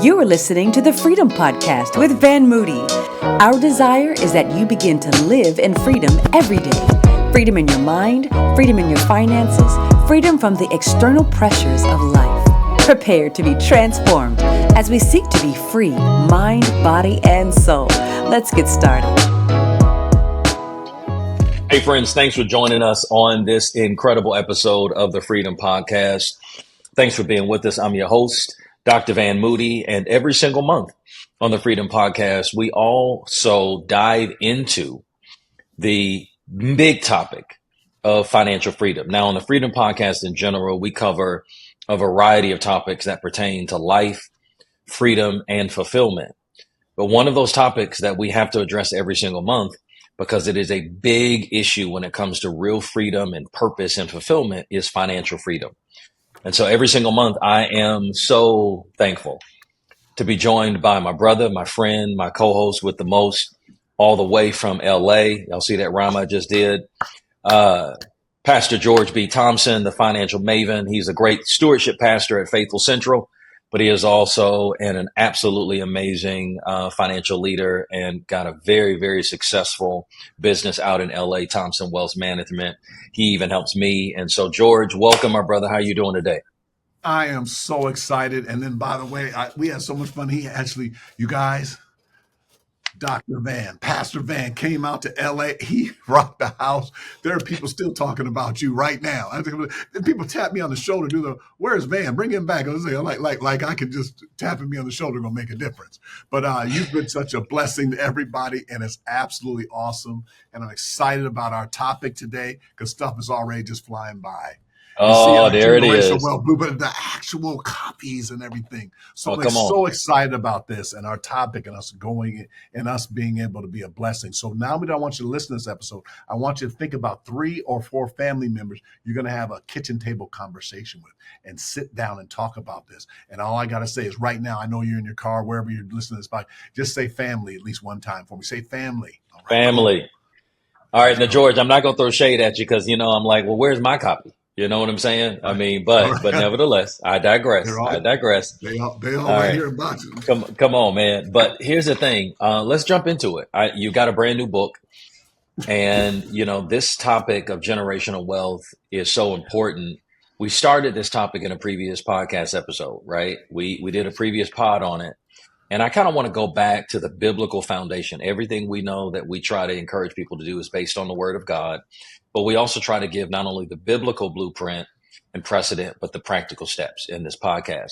You are listening to the Freedom Podcast with Van Moody. Our desire is that you begin to live in freedom every day. Freedom in your mind, freedom in your finances, freedom from the external pressures of life. Prepare to be transformed as we seek to be free, mind, body, and soul. Let's get started. Hey friends, thanks for joining us on this incredible episode of the Freedom Podcast. Thanks for being with us. I'm your host, Dr. Van Moody, and every single month on the Freedom Podcast, we also dive into the big topic of financial freedom. Now, on the Freedom Podcast in general, we cover a variety of topics that pertain to life, freedom, and fulfillment. But one of those topics that we have to address every single month, because it is a big issue when it comes to real freedom and purpose and fulfillment, is financial freedom. And so every single month, I am so thankful to be joined by my brother, my friend, my co-host with the most, all the way from LA. Y'all see that rhyme I just did? Pastor George B. Thompson, the financial maven. He's a great stewardship pastor at Faithful Central, but he is also an absolutely amazing financial leader and got a very, very successful business out in LA, Thompson Wealth Management. He even helps me. And so, George, welcome, my brother. How are you doing today? I am so excited. And then, by the way, we had so much fun. You guys, Dr. Van, Pastor Van came out to LA. He rocked the house. There are people still talking about you right now. I think people tap me on the shoulder, where's Van? Bring him back. I was like I can just tapping me on the shoulder gonna make a difference. But you've been such a blessing to everybody, and it's absolutely awesome. And I'm excited about our topic today because stuff is already just flying by. Oh, there it is. Wealth Blueprint, the actual copies and everything. So I'm so excited about this and our topic and us going and us being able to be a blessing. So now I want you to listen to this episode. I want you to think about 3 or 4 family members you're going to have a kitchen table conversation with and sit down and talk about this. And all I got to say is right now, I know you're in your car, wherever you're listening to this podcast, just say family at least one time for me. Say family. All right, family. All right. Now, George, I'm not going to throw shade at you because, I'm like, well, where's my copy? You know what I'm saying? Right. I mean, but nevertheless, I digress. They all right here in boxes. Come on, man. But here's the thing. Let's jump into it. You got a brand new book. And, this topic of generational wealth is so important. We started this topic in a previous podcast episode, right? We did a previous pod on it. And I kind of want to go back to the biblical foundation. Everything we know that we try to encourage people to do is based on the word of God. But we also try to give not only the biblical blueprint and precedent, but the practical steps in this podcast.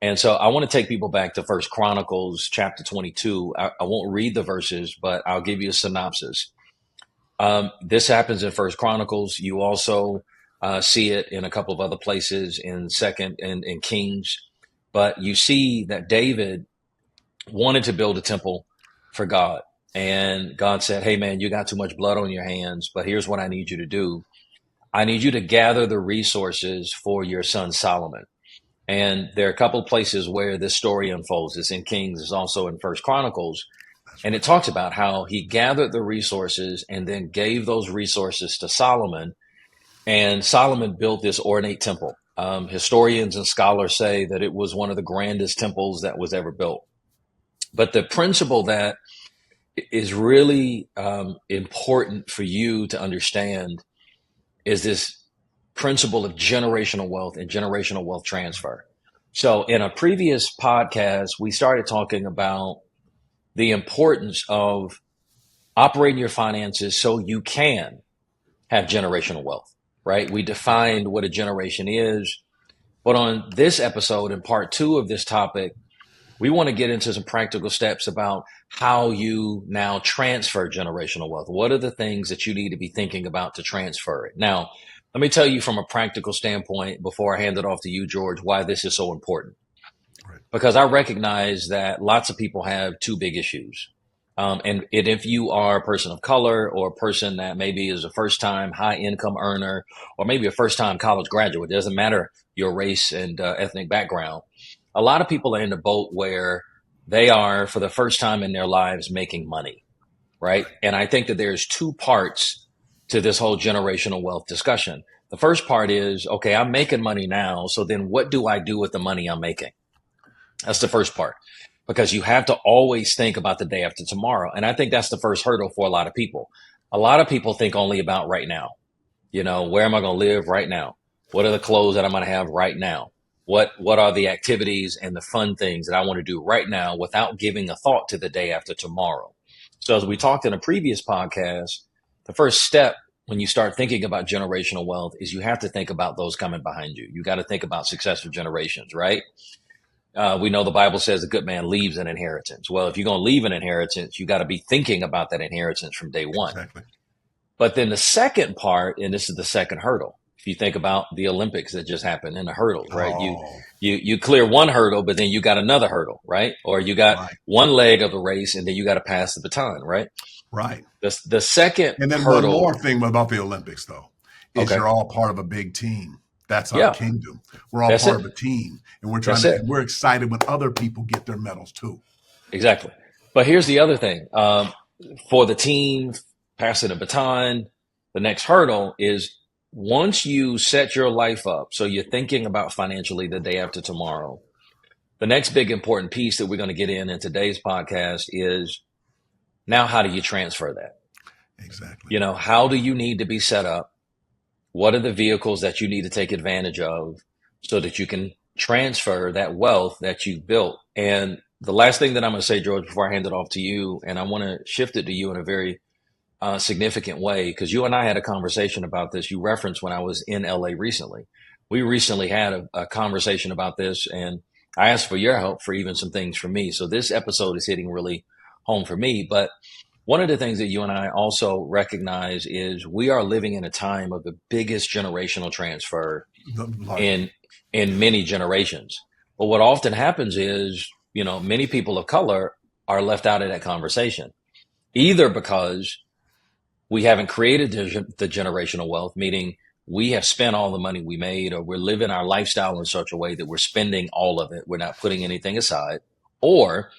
And so I want to take people back to First Chronicles chapter 22. I won't read the verses, but I'll give you a synopsis. This happens in First Chronicles. You also see it in a couple of other places in Second and in Kings. But you see that David wanted to build a temple for God. And God said, hey, man, you got too much blood on your hands, but here's what I need you to do. I need you to gather the resources for your son Solomon. And there are a couple of places where this story unfolds. It's in Kings, it's also in First Chronicles. And it talks about how he gathered the resources and then gave those resources to Solomon. And Solomon built this ornate temple. Historians and scholars say that it was one of the grandest temples that was ever built. But the principle that is really important for you to understand is this principle of generational wealth and generational wealth transfer. So in a previous podcast, we started talking about the importance of operating your finances so you can have generational wealth, right? We defined what a generation is. But on this episode, in part 2 of this topic, we want to get into some practical steps about how you now transfer generational wealth. What are the things that you need to be thinking about to transfer it? Now, let me tell you from a practical standpoint, before I hand it off to you, George, why this is so important. Right. Because I recognize that lots of people have 2 big issues. And if you are a person of color or a person that maybe is a first-time high-income earner or maybe a first-time college graduate, it doesn't matter your race and ethnic background. A lot of people are in the boat where they are, for the first time in their lives, making money, right? And I think that there's 2 parts to this whole generational wealth discussion. The first part is, okay, I'm making money now, so then what do I do with the money I'm making? That's the first part, because you have to always think about the day after tomorrow. And I think that's the first hurdle for a lot of people. A lot of people think only about right now. Where am I going to live right now? What are the clothes that I'm going to have right now? What are the activities and the fun things that I want to do right now without giving a thought to the day after tomorrow? So as we talked in a previous podcast, the first step when you start thinking about generational wealth is you have to think about those coming behind you. You got to think about successive generations, right? We know the Bible says a good man leaves an inheritance. Well, if you're going to leave an inheritance, you got to be thinking about that inheritance from day one. Exactly. But then the second part, and this is the second hurdle. If you think about the Olympics that just happened and the hurdles, right? Oh, You clear one hurdle, but then you got another hurdle, right? Or you got right, one leg of the race, and then you got to pass the baton, right? right. The second And then one hurdle. more thing about the Olympics, though, is Okay. you're all part of a big team. That's our Yeah, kingdom. We're all that's part it. of a team, and we're That's it. we're excited when other people get their medals too. Exactly. But here's the other thing. For the team passing the baton, the next hurdle is once you set your life up, so you're thinking about financially the day after tomorrow, the next big important piece that we're going to get in today's podcast is now how do you transfer that? Exactly. How do you need to be set up? What are the vehicles that you need to take advantage of so that you can transfer that wealth that you've built? And the last thing that I'm going to say, George, before I hand it off to you, and I want to shift it to you in a very significant way, because you and I had a conversation about this. You referenced when I was in LA recently. We recently had a conversation about this, and I asked for your help for even some things for me. So this episode is hitting really home for me. But one of the things that you and I also recognize is we are living in a time of the biggest generational transfer in many generations. But what often happens is, many people of color are left out of that conversation, either because we haven't created the generational wealth, meaning we have spent all the money we made, or we're living our lifestyle in such a way that we're spending all of it. We're not putting anything aside. Or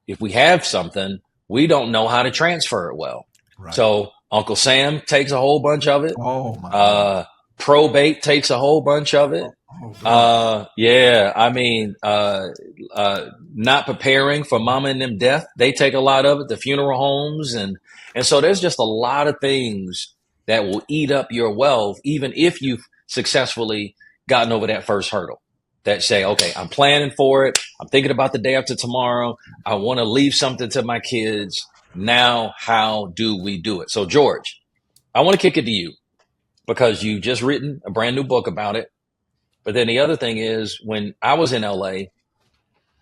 if we have something, we don't know how to transfer it well. Right. So Uncle Sam takes a whole bunch of it. Oh my God. Probate takes a whole bunch of it. Yeah, I mean, not preparing for mama and them death, they take a lot of it, the funeral homes. And so there's just a lot of things that will eat up your wealth, even if you've successfully gotten over that first hurdle. That say, okay, I'm planning for it. I'm thinking about the day after tomorrow. I want to leave something to my kids. Now, how do we do it? So, George, I want to kick it to you because you've just written a brand new book about it. But then the other thing is, when I was in LA,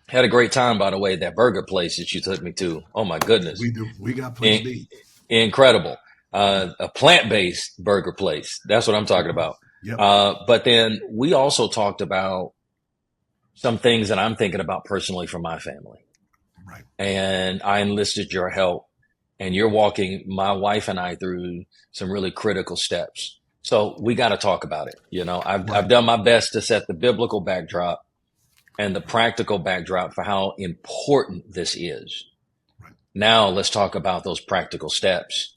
had a great time, by the way, that burger place that you took me to. Oh my goodness. We do. We got place to eat. Incredible. A plant-based burger place. That's what I'm talking about. Yep. But then we also talked about some things that I'm thinking about personally for my family. Right. And I enlisted your help, and you're walking my wife and I through some really critical steps. So we got to talk about it. I've done my best to set the biblical backdrop and the practical backdrop for how important this is. Right. Now let's talk about those practical steps.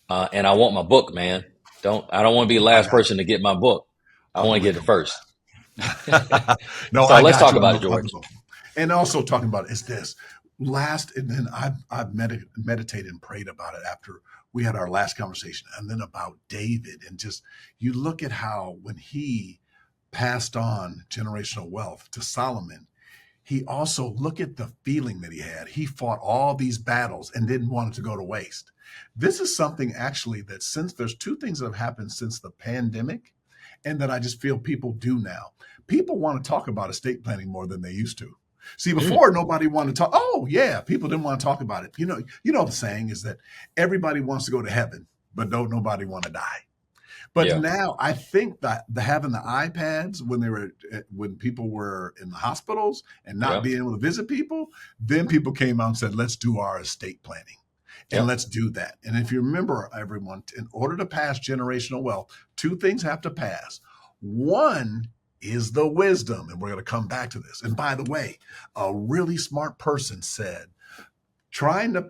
And I want my book, man. I don't want to be the last person to get my book. I want to get it first. No, so let's talk about it, George. And also talking about is this last, and then I've meditated and prayed about it after we had our last conversation, and then about David, and just you look at how when he passed on generational wealth to Solomon, he also look at the feeling that he had. He fought all these battles and didn't want it to go to waste. This is something actually that since there's two things that have happened since the pandemic, and that I just feel people do now. People want to talk about estate planning more than they used to. See, before nobody wanted to talk. Oh, yeah, people didn't want to talk about it. You know the saying is that everybody wants to go to heaven, but don't nobody want to die. But now I think that having the iPads when people were in the hospitals and not being able to visit people, then people came out and said, let's do our estate planning. And let's do that. And if you remember, everyone, in order to pass generational wealth, two things have to pass. One is the wisdom, and we're going to come back to this. And by the way, a really smart person said, trying to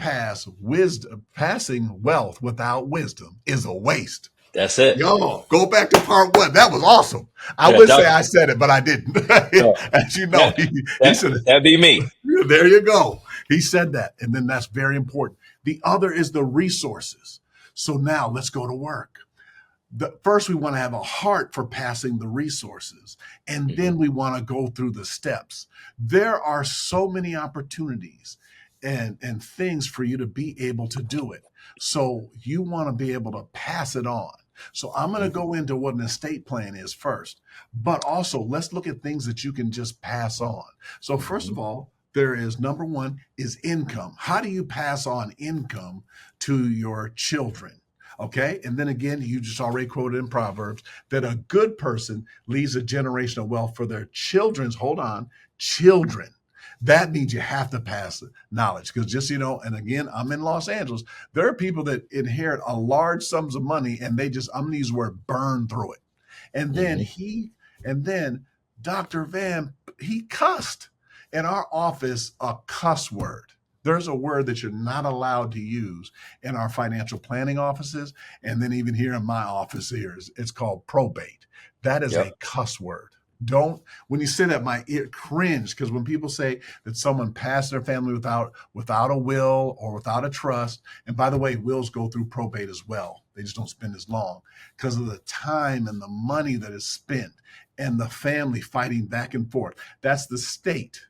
passing wealth without wisdom is a waste. That's it. Yo, go back to part one. That was awesome. I Yeah, would say Doc, I said it, but I didn't. As you know, that, he said it. that'd be me. There you go. He said that. And then that's very important. The other is the resources. So now let's go to work. First, we want to have a heart for passing the resources, and then we want to go through the steps. There are so many opportunities and things for you to be able to do it. So you want to be able to pass it on. So I'm going to go into what an estate plan is first, but also let's look at things that you can just pass on. So first of all, there is number one is income. How do you pass on income to your children? Okay. And then again, you just already quoted in Proverbs that a good person leaves a generation of wealth for their children's, children. That means you have to pass knowledge because just, and again, I'm in Los Angeles. There are people that inherit a large sums of money and I'm going to use the word burn through it. And then Dr. Van, he cussed in our office a cuss word. There's a word that you're not allowed to use in our financial planning offices. And then even here in my office here, it's called probate. That is a cuss word. When you say that, my ear cringe, because when people say that someone passed their family without a will or without a trust, and by the way, wills go through probate as well. They just don't spend as long because of the time and the money that is spent and the family fighting back and forth. That's the state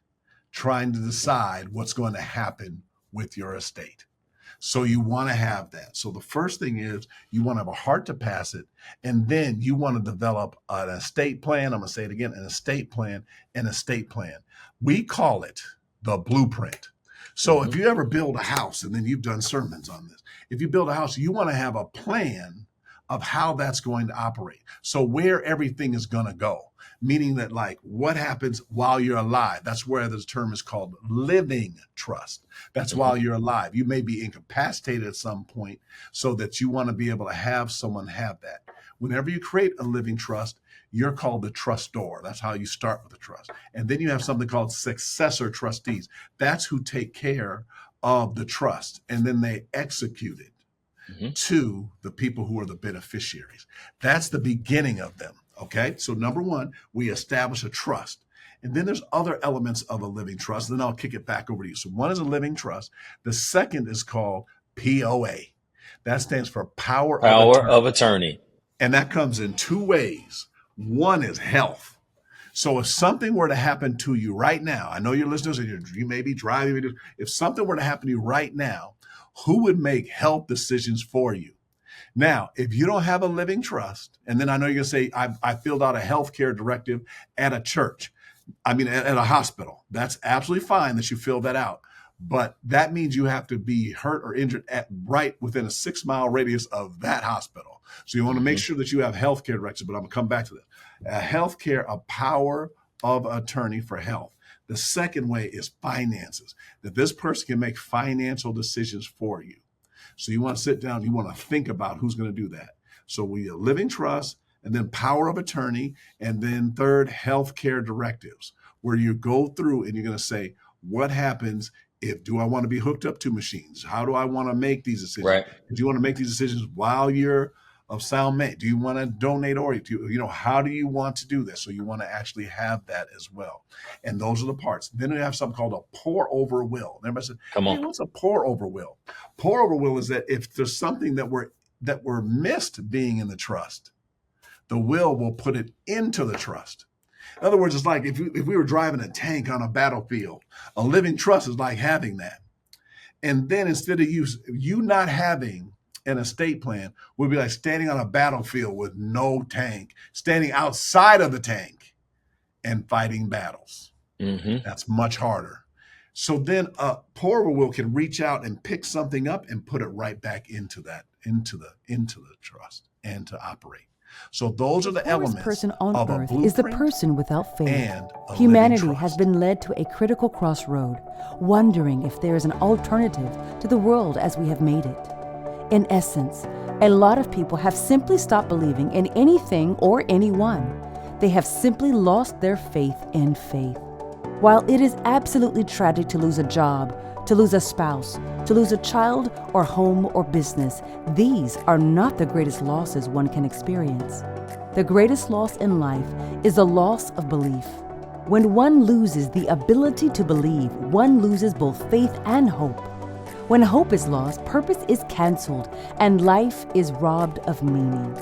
trying to decide what's going to happen with your estate. So you want to have that. So the first thing is you want to have a heart to pass it. And then you want to develop an estate plan. I'm going to say it again, an estate plan. We call it the blueprint. So if you ever build a house, and then you've done sermons on this, if you build a house, you want to have a plan of how that's going to operate. So where everything is going to go. Meaning that like what happens while you're alive. That's where this term is called living trust. That's while you're alive. You may be incapacitated at some point so that you want to be able to have someone have that. Whenever you create a living trust, you're called the trustor. That's how you start with the trust. And then you have something called successor trustees. That's who take care of the trust and then they execute it to the people who are the beneficiaries. That's the beginning of them. Okay, so number one, we establish a trust. And then there's other elements of a living trust. Then I'll kick it back over to you. So one is a living trust. The second is called POA. That stands for power of attorney. And that comes in two ways. One is health. So if something were to happen to you right now, I know your listeners, and you may be driving. If something were to happen to you right now, who would make health decisions for you? Now, if you don't have a living trust, and then I know you're going to say, I filled out a healthcare directive at a church, at a hospital. That's absolutely fine that you fill that out. But that means you have to be hurt or injured right within a 6-mile radius of that hospital. So you want to make sure that you have healthcare directives, but I'm going to come back to that. A power of attorney for health. The second way is finances, that this person can make financial decisions for you. So you want to sit down, you want to think about who's going to do that. So we have living trust, and then power of attorney, and then third, healthcare directives, where you go through and you're going to say, what happens do I want to be hooked up to machines? How do I want to make these decisions? Right. Do you want to make these decisions while you're of sound mind? Do you want to donate or how do you want to do this? So you want to actually have that as well. And those are the parts. Then we have something called a pour over will. And everybody said, Come on. Hey, what's a pour over will? Pour over will is that if there's something that we're missed being in the trust, the will put it into the trust. In other words, it's like if we were driving a tank on a battlefield, a living trust is like having that. And then instead of you not having an estate plan would be like standing on a battlefield with no tank, standing outside of the tank and fighting battles. That's much harder. So then a pour over will can reach out and pick something up and put it right back into the trust and to operate. So those are the elements. The poorest person on of earth a is the blueprint person without faith. and a Humanity living has trust. been led to a critical crossroad, wondering if there is an alternative to the world as we have made it. In essence, a lot of people have simply stopped believing in anything or anyone. They have simply lost their faith in faith. While it is absolutely tragic to lose a job, to lose a spouse, to lose a child or home or business. These are not the greatest losses one can experience. The greatest loss in life is the loss of belief. When one loses the ability to believe, one loses both faith and hope. When hope is lost, purpose is canceled, and life is robbed of meaning.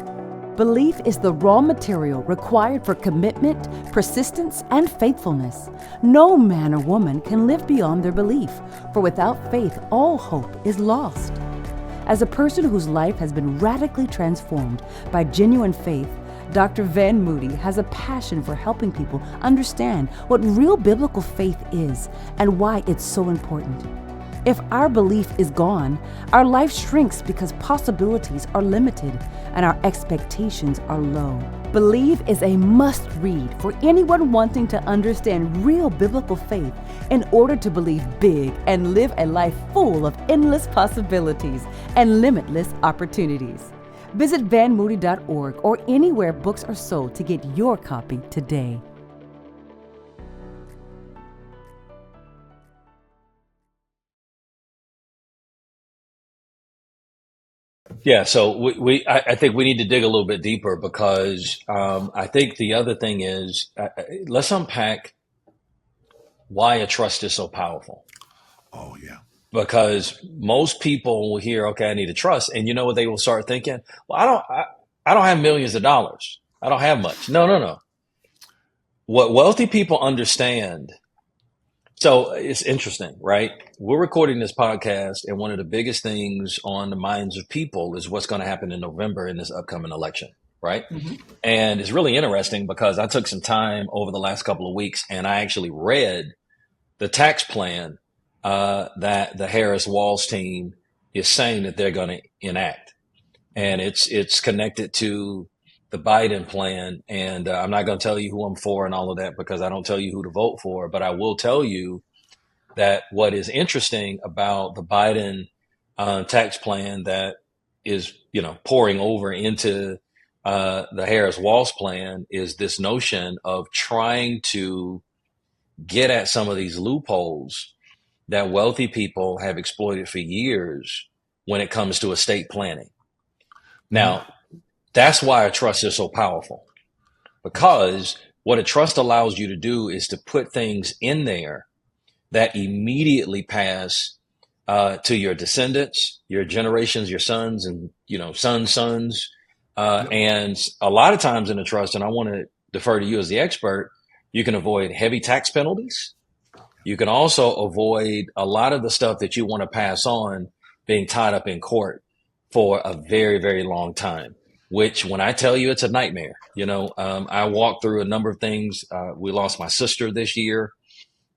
Belief is the raw material required for commitment, persistence, and faithfulness. No man or woman can live beyond their belief, for without faith, all hope is lost. As a person whose life has been radically transformed by genuine faith, Dr. Van Moody has a passion for helping people understand what real biblical faith is and why it's so important. If our belief is gone, our life shrinks because possibilities are limited and our expectations are low. Believe is a must-read for anyone wanting to understand real biblical faith in order to believe big and live a life full of endless possibilities and limitless opportunities. Visit vanmoody.org or anywhere books are sold to get your copy today. Yeah, so I think we need to dig a little bit deeper because I think the other thing is let's unpack why a trust is so powerful. Oh, yeah. Because most people will hear, okay, I need a trust, and you know what they will start thinking? Well, I don't have millions of dollars. I don't have much. No. What wealthy people understand. So it's interesting, right? We're recording this podcast, and one of the biggest things on the minds of people is what's going to happen in November in this upcoming election, right? Mm-hmm. And it's really interesting because I took some time over the last couple of weeks, and I actually read the tax plan that the Harris-Walz team is saying that they're going to enact, and it's connected to the Biden plan. And I'm not going to tell you who I'm for and all of that because I don't tell you who to vote for, but I will tell you that what is interesting about the Biden tax plan that is, pouring over into the Harris-Walz plan is this notion of trying to get at some of these loopholes that wealthy people have exploited for years when it comes to estate planning. Now, that's why a trust is so powerful, because what a trust allows you to do is to put things in there that immediately pass to your descendants, your generations, your sons, and sons. And a lot of times in a trust, and I want to defer to you as the expert, you can avoid heavy tax penalties. You can also avoid a lot of the stuff that you want to pass on being tied up in court for a very, very long time, which when I tell you it's a nightmare, I walked through a number of things. We lost my sister this year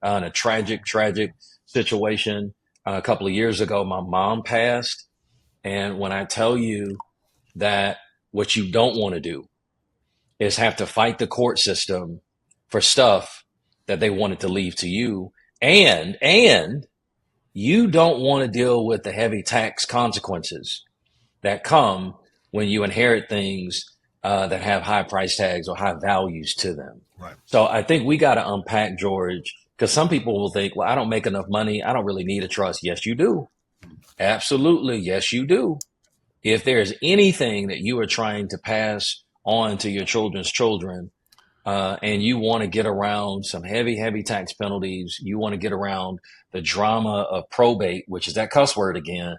in a tragic situation. A couple of years ago, my mom passed. And when I tell you that what you don't want to do is have to fight the court system for stuff that they wanted to leave to you, and you don't want to deal with the heavy tax consequences that come when you inherit things that have high price tags or high values to them. Right. So I think we got to unpack, George, because some people will think, well, I don't make enough money. I don't really need a trust. Yes, you do. Absolutely. Yes, you do. If there's anything that you are trying to pass on to your children's children, and you want to get around some heavy tax penalties, you want to get around the drama of probate, which is that cuss word again,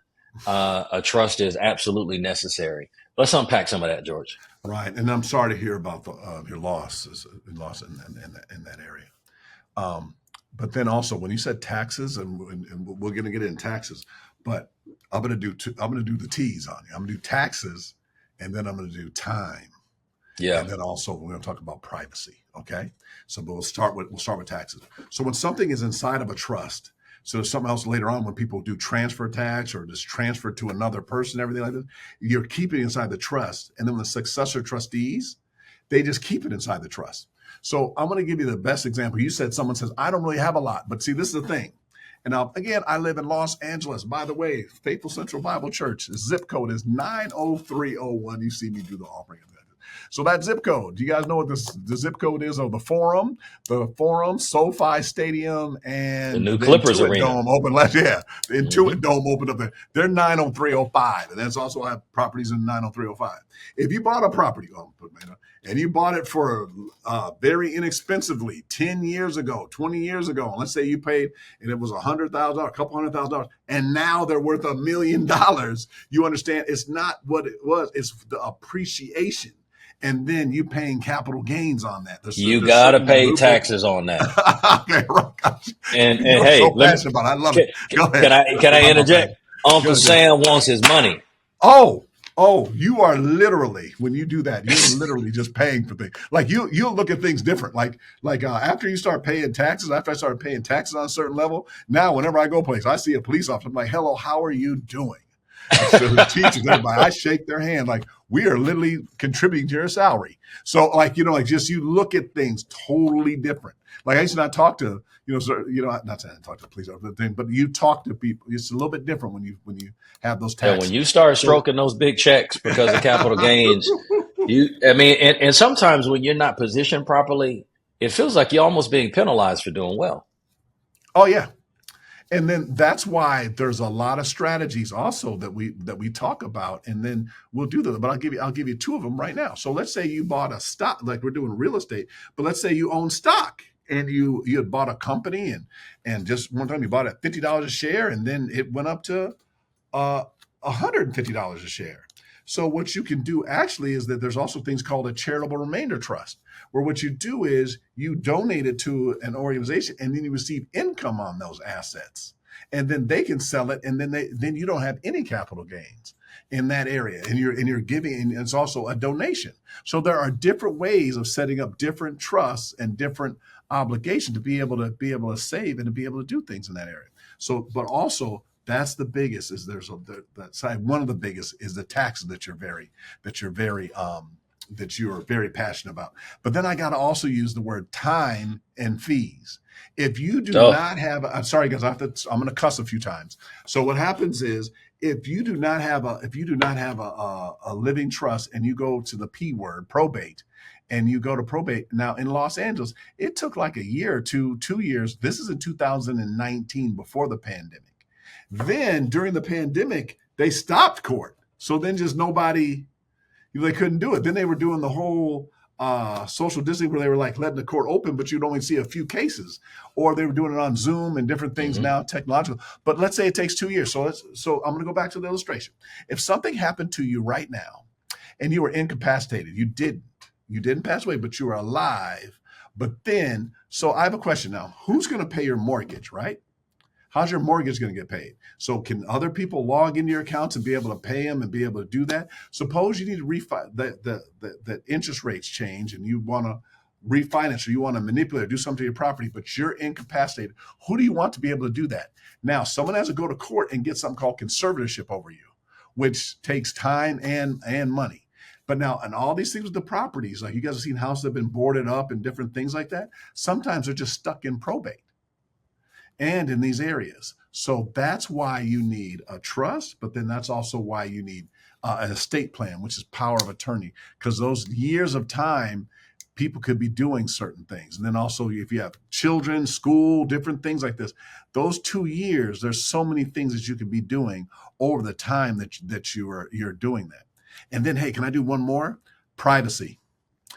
a trust is absolutely necessary. Let's unpack some of that, George. Right. And I'm sorry to hear about your loss in that area. But then also when you said taxes, and we're going to get into taxes, but I'm going to do the T's on you. I'm going to do taxes, and then I'm going to do time. Yeah. And then also we're going to talk about privacy. Okay. So we'll start with taxes. So when something is inside of a trust, so there's something else later on when people do transfer tax or just transfer to another person, everything like that, you're keeping it inside the trust. And then the successor trustees, they just keep it inside the trust. So I'm going to give you the best example. You said someone says, I don't really have a lot, but see, this is the thing. And now, again, I live in Los Angeles. By the way, Faithful Central Bible Church, the zip code is 90301. You see me do the offering of that. So that zip code, do you guys know what the zip code is of the Forum? The Forum, SoFi Stadium, The and new the Clippers Intuit arena. Dome opened last year. The Hmm. Intuit Dome opened up there. They're 90305, and that's also have properties in 90305. If you bought a property, and you bought it for very inexpensively 10 years ago, 20 years ago, and let's say you paid and it was $100,000, a couple $100,000, and now they're worth $1 million. You understand? It's not what it was; it's the appreciation, and then you paying capital gains on that. You There's gotta certain pay loopholes. taxes on that. Okay, right. And You're hey, so let me passionate about it. I love it. can, Go ahead. can I I'm interject? passionate. Uncle Good, good. Sam wants his money. Oh, you are literally, when you do that, you're literally just paying for things. Like you'll look at things different. Like after you start paying taxes, after I started paying taxes on a certain level, now whenever I go place, I see a police officer, I'm like, hello, how are you doing? So the teachers, everybody, I shake their hand like we are literally contributing to your salary. So like, like just you look at things totally different. Like I used to not talk to, not saying I talk to the police officer thing, but you talk to people. It's a little bit different when you have those And when taxes. you start So stroking those big checks because of capital gains, and sometimes when you're not positioned properly, it feels like you're almost being penalized for doing well. oh yeah. And then that's why there's a lot of strategies also that we talk about, and then we'll do them. But I'll give you two of them right now. So let's say you bought a stock, like we're doing real estate, but let's say you own stock and you had bought a company and just one time you bought it at $50 a share, and then it went up to uh, $150 a share. So what you can do actually is that there's also things called a charitable remainder trust, where what you do is you donate it to an organization and then you receive income on those assets. And then they can sell it, and then you don't have any capital gains in that area. And you're giving, and it's also a donation. So there are different ways of setting up different trusts and different obligations to be able to save and to be able to do things in that area. So, but also that's the biggest is that side. One of the biggest is the taxes that you're very passionate about. But then I got to also use the word time and fees. If you do Oh, not have, I'm sorry guys, I'm going to cuss a few times. So what happens is if you do not have a living trust and you go to the P word, probate, and you go to probate now in Los Angeles, it took like a year or 2 years. This is in 2019 before the pandemic. Then during the pandemic, they stopped court. So then just nobody, they couldn't do it. Then they were doing the whole social distancing where they were like letting the court open, but you'd only see a few cases. Or they were doing it on Zoom and different things hmm. now, technological. But let's say it takes 2 years. So I'm going to go back to the illustration. If something happened to you right now and you were incapacitated, you didn't pass away, but you were alive. But then, so I have a question now. Who's going to pay your mortgage, right? How's your mortgage going to get paid? So can other people log into your accounts and be able to pay them and be able to do that? Suppose you need to the interest rates change and you want to refinance or you want to manipulate or do something to your property, but you're incapacitated. Who do you want to be able to do that? Now, someone has to go to court and get something called conservatorship over you, which takes time and money. But now, and all these things with the properties, like you guys have seen houses that have been boarded up and different things like that, sometimes they're just stuck in probate and in these areas. So that's why you need a trust, but then that's also why you need an estate plan, which is power of attorney, because those years of time, people could be doing certain things. And then also if you have children, school, different things like this, those 2 years, there's so many things that you could be doing over the time that you're doing that. And then, hey, can I do one more? Privacy.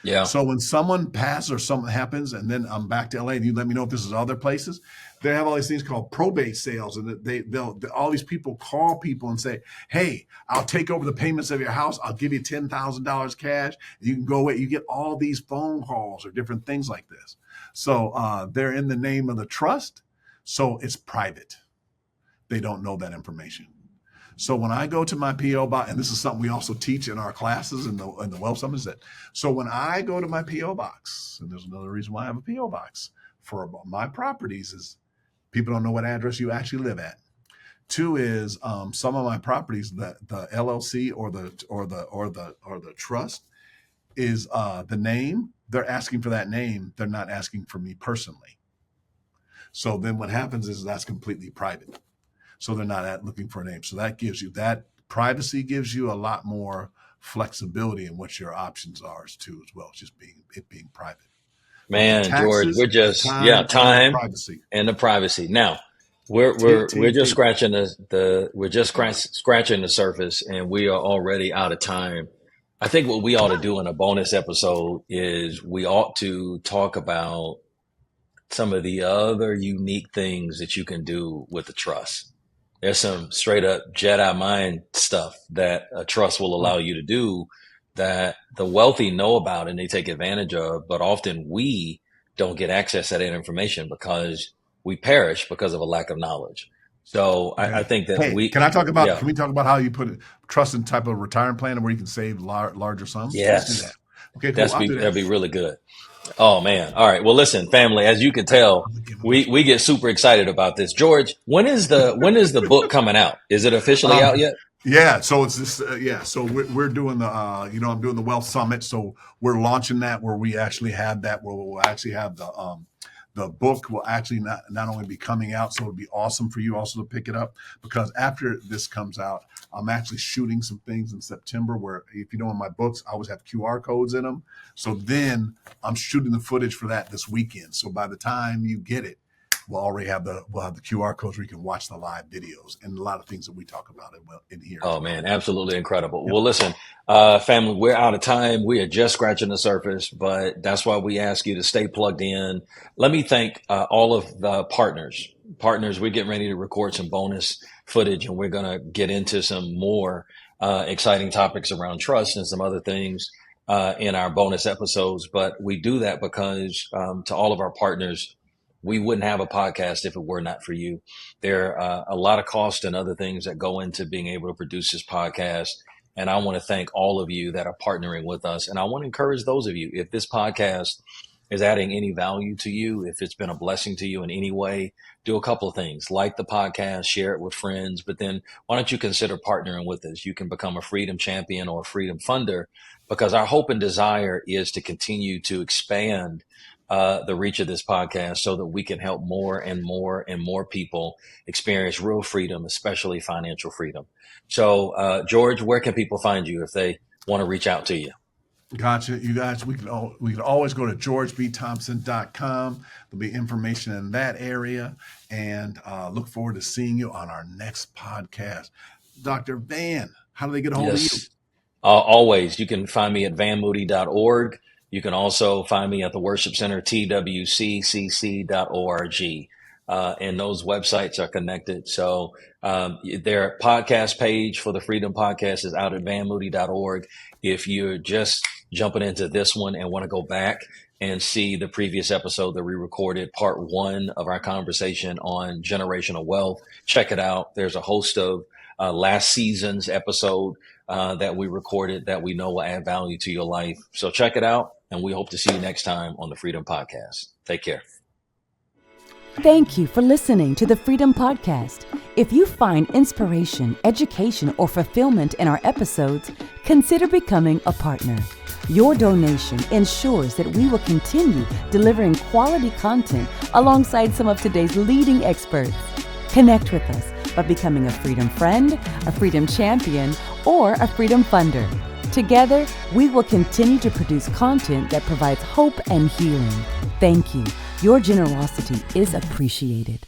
Yeah. So when someone passes or something happens, and then I'm back to LA, and you let me know if this is other places, they have all these things called probate sales, and they'll all these people call people and say, "Hey, I'll take over the payments of your house. I'll give you $10,000 cash. You can go away." You get all these phone calls or different things like this. So they're in the name of the trust, so it's private. They don't know that information. So when I go to my PO box, and this is something we also teach in our classes in the Wealth Summit, is that so when I go to my PO box, and there's another reason why I have a PO box for my properties is people don't know what address you actually live at. Two is some of my properties, the LLC or the trust is the name. They're asking for that name. They're not asking for me personally. So then what happens is that's completely private. So they're not looking for a name. So that gives you that privacy, gives you a lot more flexibility in what your options are too, as well, just being private. But the Man, George, taxes, we're just time, and the time privacy. and the privacy. Now, we're T, we're we're T, just T. scratching we're just All right. scratching the surface, and we are already out of time. I think what we ought to do in a bonus episode is we ought to talk about some of the other unique things that you can do with the trust. There's some straight up Jedi mind stuff that a trust will allow you to do that the wealthy know about and they take advantage of, but often we don't get access to that information because we perish because of a lack of knowledge. So I Okay. think that Hey, yeah, can we talk about how you put trust in type of retirement plan where you can save larger sums? Let's do that. yes, Okay, cool. I'll do that. that'd be really good. Oh man. All right. Well, listen, family, as you can tell, I'm gonna give him we get super excited about this. George, when is the book coming out? Is it officially Um, out yet? yeah, so it's this. Yeah, so we're doing the. I'm doing the Wealth Summit. So we're launching that where we actually have that. Where we'll actually have the book will actually not only be coming out, so it'll be awesome for you also to pick it up because after this comes out, I'm actually shooting some things in September where if you know in my books, I always have QR codes in them. So then I'm shooting the footage for that this weekend. So by the time you get it, we'll have the QR codes where you can watch the live videos and a lot of things that we talk about in here as Oh well. man, absolutely incredible. Yep. Well, listen, family, we're out of time. We are just scratching the surface, but that's why we ask you to stay plugged in. Let me thank all of the partners. Partners, we're getting ready to record some bonus footage, and we're going to get into some more exciting topics around trust and some other things in our bonus episodes. But we do that because to all of our partners, we wouldn't have a podcast if it were not for you. There are a lot of cost and other things that go into being able to produce this podcast. And I want to thank all of you that are partnering with us. And I want to encourage those of you, if this podcast is adding any value to you, if it's been a blessing to you in any way, do a couple of things. Like the podcast, share it with friends, but then why don't you consider partnering with us? You can become a Freedom Champion or a Freedom Funder because our hope and desire is to continue to expand the reach of this podcast so that we can help more and more and more people experience real freedom, especially financial freedom. So, George, where can people find you if they want to reach out to you? Gotcha. You guys, we can always go to georgebthompson.com. There'll be information in that area and look forward to seeing you on our next podcast. Dr. Van, how do they get a hold of you? Yes. Always. You can find me at vanmoody.org. You can also find me at the Worship Center, twccc.org. And those websites are connected. So their podcast page for the Freedom Podcast is out at vanmoody.org. If you're just jumping into this one and want to go back and see the previous episode that we recorded, part 1 of our conversation on generational wealth, check it out. There's a host of last season's episode that we recorded that we know will add value to your life. So check it out. And we hope to see you next time on the Freedom Podcast. Take care. Thank you for listening to the Freedom Podcast. If you find inspiration, education, or fulfillment in our episodes, consider becoming a partner. Your donation ensures that we will continue delivering quality content alongside some of today's leading experts. Connect with us by becoming a Freedom Friend, a Freedom Champion, or a Freedom Funder. Together, we will continue to produce content that provides hope and healing. Thank you. Your generosity is appreciated.